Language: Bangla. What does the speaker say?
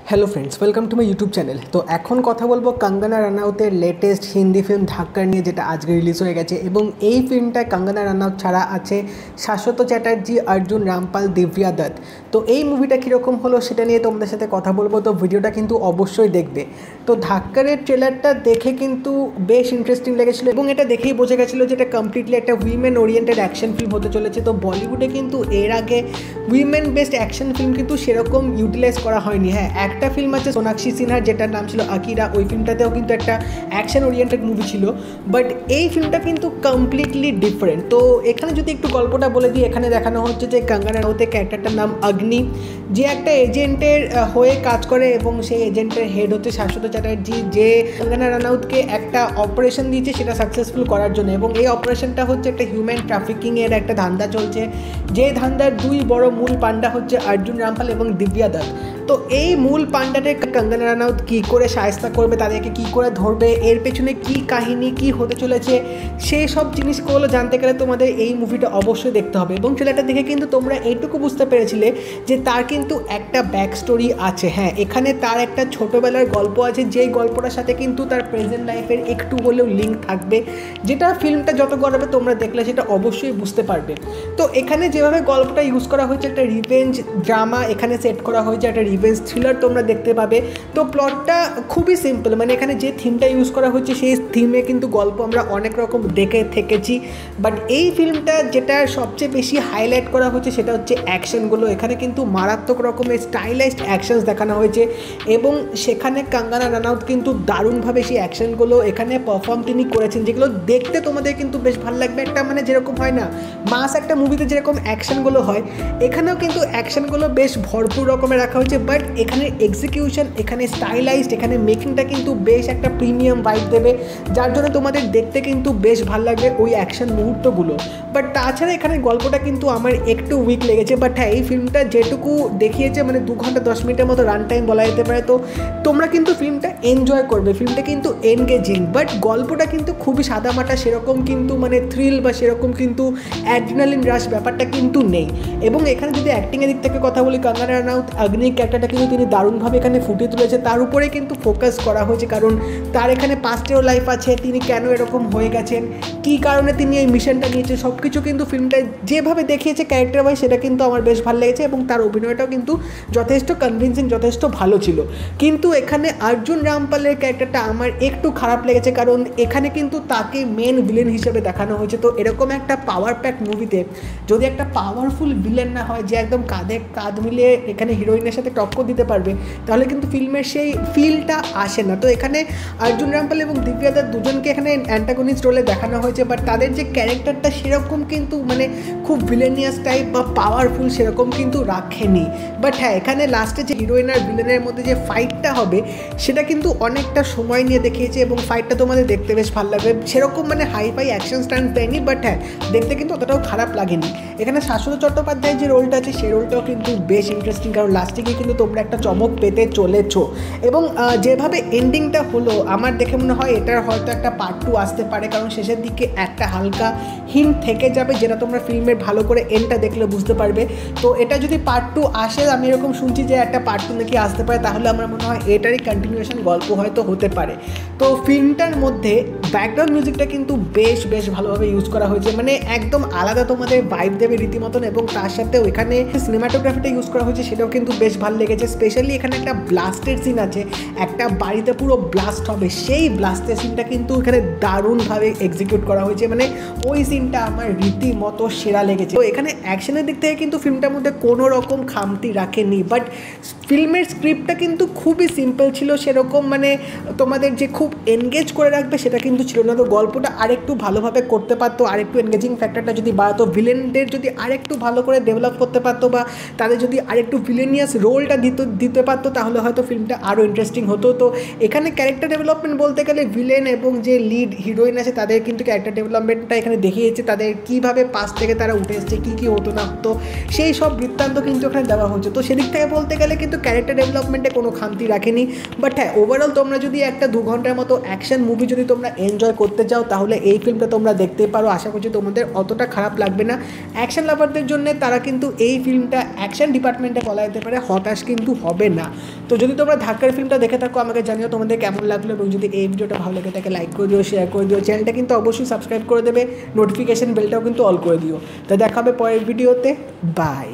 Hello friends welcome to my YouTube channel. तो এখন কথা বলবো कंगना রানাউতের লেটেস্ট হিন্দি ফিল্ম ধাক্কার নিয়ে, যেটা আজকে রিলিজ হয়ে গেছে। এবং এই ফিল্মটায় कंगना রানাউত ছাড়া আছে শাশ্বত চ্যাটার্জি, অর্জুন রামপাল, দিব্যা দত্ত। তো এই মুভিটা কীরকম হলো সেটা নিয়ে তোমাদের সাথে কথা বলবো, তো ভিডিওটা কিন্তু অবশ্যই দেখবে। তো ধাক্কারের ট্রেলারটা দেখে কিন্তু বেশ ইন্টারেস্টিং লেগেছিলো এবং এটা দেখেই বোঝা গেছিলো যে এটা কমপ্লিটলি একটা উইমেন ওরিয়েন্টেড অ্যাকশন ফিল্ম হতে চলেছে। তো বলিউডে কিন্তু এর আগে উইমেন বেসড অ্যাকশন ফিল্ম কিন্তু সেরকম ইউটিলাইজ করা হয়নি। হ্যাঁ, একটা ফিল্ম আছে সোনাক্ষী সিনহার, যেটার নাম ছিল আকিরা। ওই ফিল্মটাতেও কিন্তু একটা অ্যাকশন ওরিয়েন্টেড মুভি ছিল, বাট এই ফিল্মটা কিন্তু কমপ্লিটলি ডিফারেন্ট। তো এখানে যদি একটু গল্পটা বলে দিই, এখানে দেখানো হচ্ছে যে कंगना রানাউতের ক্যারেক্টারটার নাম অগ্নি, যে একটা এজেন্টের হয়ে কাজ করে এবং সেই এজেন্টের হেড হচ্ছে শাশ্বত চ্যাটার্জি, যে कंगना রানাউতকে একটা অপারেশন দিয়েছে সেটা সাকসেসফুল করার জন্য। এবং এই অপারেশনটা হচ্ছে একটা হিউম্যান ট্রাফিকিংয়ের একটা ধান্দা চলছে, যে ধান্দার দুই বড় মূল পান্ডা হচ্ছে অর্জুন রামপাল এবং দিব্যা দত্ত। তো এই মূল পান্ডাটাকে कंगना রানাউত কী করে সাহায্য করবে, তাদেরকে কী করে ধরবে, এর পেছনে কী কাহিনী, কী হতে চলেছে, সেই সব জিনিসগুলো জানতে গেলে তোমাদের এই মুভিটা অবশ্যই দেখতে হবে। এবং ট্রেলারটা দেখে কিন্তু তোমরা এইটুকু বুঝতে পেরেছিলে যে তার কিন্তু একটা ব্যাক স্টোরি আছে। হ্যাঁ, এখানে তার একটা ছোটোবেলার গল্প আছে, যেই গল্পটার সাথে কিন্তু তার প্রেজেন্ট লাইফের একটু হলেও লিঙ্ক থাকবে, যেটা ফিল্মটা যত গড়াবে তোমরা দেখলে সেটা অবশ্যই বুঝতে পারবে। তো এখানে যেভাবে গল্পটা ইউজ করা হয়েছে, একটা রিভেঞ্জ ড্রামা এখানে সেট করা হয়েছে, একটা রিভেঞ্জ থ্রিলার তোমরা দেখতে পাবে। তো প্লটটা খুবই সিম্পল, মানে এখানে যে থিমটা ইউজ করা হচ্ছে সেই থিমে কিন্তু গল্প আমরা অনেক রকম দেখে থেকেছি, বাট এই ফিল্মটা যেটা সবচেয়ে বেশি হাইলাইট করা হচ্ছে সেটা হচ্ছে অ্যাকশনগুলো। এখানে কিন্তু মারাত্মক রকমের স্টাইলাইজড অ্যাকশনস দেখানো হয়েছে এবং সেখানে कंगना রানাউত কিন্তু দারুণভাবে সেই অ্যাকশনগুলো এখানে পারফর্ম তিনি করেছেন, যেগুলো দেখতে তোমাদের কিন্তু বেশ ভালো লাগবে। একটা মানে যেরকম হয় না মাস একটা মুভিতে যেরকম অ্যাকশনগুলো হয়, এখানেও কিন্তু অ্যাকশনগুলো বেশ ভরপুর রকমের রাখা হয়েছে, বাট এখানে এক্সিকিউশন, এখানে স্টাইলাইজড, এখানে মেকিংটা কিন্তু বেশ একটা প্রিমিয়াম ভাইব দেবে, যার জন্য তোমাদের দেখতে কিন্তু বেশ ভালো লাগবে ওই অ্যাকশন মুহূর্তগুলো। বাট তাছাড়া এখানে গল্পটা কিন্তু আমার একটু উইক লেগেছে। বাট হ্যাঁ, এই ফিল্মটা যেটুকু দেখিয়েছে, মানে 2 ঘন্টা 10 মিনিটের মতো রান টাইম বলা যেতে পারে। তো তোমরা কিন্তু ফিল্মটা এনজয় করবে, ফিল্মটা কিন্তু এনগেজিং, বাট গল্পটা কিন্তু খুবই সাদামাটা, সেরকম কিন্তু মানে থ্রিল বা সেরকম কিন্তু অ্যাড্রিনালিন রাশ ব্যাপারটা কিন্তু নেই। এবং এখানে যদি অ্যাক্টিংয়ের দিক থেকে কথা বলি, कंगना রানাউত অগ্নির ক্যারেক্টারটা কিন্তু তিনি দারুণভাবে এখানে ফুটিয়ে তুলেছে, তার উপরে কিন্তু ফোকাস করা হয়েছে, কারণ তার এখানে পাস্টেও লাইফ আছে, তিনি কেন এরকম হয়ে গেছেন, কী কারণে তিনি এই মিশনটা নিয়েছেন, সব কিছু কিন্তু ফিল্মটা যেভাবে দেখিয়েছে ক্যারেক্টার ওয়াইজ সেটা কিন্তু আমার বেশ ভালো লেগেছে। এবং তার অভিনয়টাও কিন্তু যথেষ্ট কনভিনসিং, যথেষ্ট ভালো ছিল। কিন্তু এখানে অর্জুন রামপালের ক্যারেক্টারটা আমার একটু খারাপ লেগেছে, কারণ এখানে কিন্তু তাকে মেন ভিলেন হিসেবে দেখানো হয়েছে। তো এরকম একটা পাওয়ার প্যাক মুভিতে যদি একটা পাওয়ারফুল ভিলেন না হয়, যে একদম কাঁধে কাঁধ মিলিয়ে এখানে হিরোইনের সাথে টক্কর দিতে পারবে, তাহলে কিন্তু ফিল্মের সেই ফিলটা আসে না। তো এখানে অর্জুন রামপাল এবং দিব্যা দত্ত দুজনকে এখানে অ্যান্টাগনিস্ট রোলে দেখানো হয়েছে, বাট তাদের যে ক্যারেক্টারটা সেরকম কিন্তু মানে খুব ভিলেনিয়াস টাইপ বা পাওয়ারফুল সেরকম কিন্তু রাখেনি। বাট হ্যাঁ, এখানে লাস্টে যে হিরোইন আর ভিলেনের মধ্যে যে ফাইটটা হবে সেটা কিন্তু অনেকটা সময় নিয়ে দেখিয়েছে এবং ফাইটটা তোমাদের দেখতে বেশ ভালো লাগবে। সেরকম মানে হাই ফাই অ্যাকশন স্টান্ট দেয়নি, বাট হ্যাঁ, দেখতে কিন্তু অতটাও খারাপ লাগেনি। এখানে শাশ্বত চট্টোপাধ্যায়ের যে রোলটা আছে সেই রোলটাও কিন্তু বেশ ইন্টারেস্টিং, কারণ লাস্টে গিয়ে কিন্তু তোমরা একটা চমক পেতে চলেছো। এবং যেভাবে এন্ডিংটা হলো, আমার দেখে মনে হয় এটার হয়তো একটা পার্ট 2 আসতে পারে, কারণ শেষের দিকে একটা হালকা হিন্ট থেকে যাবে, যেটা তোমরা ফিল্মের ভালো করে এন্ডটা দেখলে বুঝতে পারবে। তো এটা যদি পার্ট 2 আসে, আমি এরকম শুনছি যে একটা পার্ট 2 নাকি আসতে পারে, তাহলে আমার মনে হয় এটারই কন্টিনিউয়েশন গল্প হয়তো হতে পারে। তো ফিল্মটার মধ্যে ব্যাকগ্রাউন্ড মিউজিকটা কিন্তু বেশ ভালোভাবে ইউজ করা হয়েছে, মানে একদম আলাদা তোমাদের ভাইব দেবে রীতিমতন। এবং তার সাথেও এখানে সিনেমাটোগ্রাফিটা ইউজ করা হয়েছে, সেটাও কিন্তু বেশ ভালো লেগেছে। স্পেশালি এখানে একটা ব্লাস্টের সিন আছে, একটা বাড়িতে পুরো ব্লাস্ট হবে, সেই ব্লাস্টের সিনটা কিন্তু এখানে দারুণভাবে এক্সিকিউট করা হয়েছে, মানে ওই সিনটা আমার রীতিমতো সেরা লেগেছে। তো এখানে অ্যাকশনের দিক থেকে কিন্তু ফিল্মটার মধ্যে কোনো রকম খামতি রাখেনি, বাট ফিল্মের স্ক্রিপ্টটা কিন্তু খুবই সিম্পল ছিল, সেরকম মানে তোমাদের যে খুব এনগেজ করে রাখবে সেটা কিন্তু ছিল না। তো গল্পটা আরেকটু ভালোভাবে করতে পারতো, আরেকটু এনগেজিং ফ্যাক্টরটা যদি বাড়াতো, ভিলেনদের যদি আরেকটু ভালো করে ডেভেলপ করতে পারতো, বা তাদের যদি আরেকটু ভিলেনিয়াস রোলটা দিতে পারতো, তাহলে হয়তো ফিল্মটা আরও ইন্টারেস্টিং হতো। তো এখানে ক্যারেক্টার ডেভেলপমেন্ট বলতে গেলে ভিলেন এবং যে লিড হিরোইন আছে তাদের কিন্তু ক্যারেক্টার ডেভেলপমেন্টটা এখানে দেখিয়েছে, তাদের কীভাবে পাস থেকে তারা উঠে এসছে, কী হতো না হতো, সেই সব বৃত্তান্ত কিন্তু এখানে দেওয়া হচ্ছে। তো সেদিক থেকে বলতে গেলে কিন্তু ক্যারেক্টার ডেভেলপমেন্টে কোনো খামতি রাখেনি। বাট হ্যাঁ, ওভারঅল তোমরা যদি একটা 2 ঘন্টার মতো অ্যাকশন মুভি যদি তোমরা এনজয় করতে চাও, তাহলে এই ফিল্মটা তোমরা দেখতে পারো। আশা করছি তোমাদের অতটা খারাপ লাগবে না। অ্যাকশন লাভারদের জন্য তারা কিন্তু এই ফিল্মটা অ্যাকশন ডিপার্টমেন্টে বলা যেতে পারে হতাশ কিন্তু হবে না। তো যদি তোমরা ধাক্কার ফিল্মটা দেখে থাকো আমাকে জানিও তোমাদের কেমন লাগলো, এবং যদি এই ভিডিওটা ভালো লাগে তাকে লাইক করে দিও, শেয়ার করে দিও, চ্যানেলটা কিন্তু অবশ্যই সাবস্ক্রাইব করে দেবে, নোটিফিকেশন বেলটাও কিন্তু অল করে দিও। তো দেখা হবে পরের ভিডিওতে, বাই।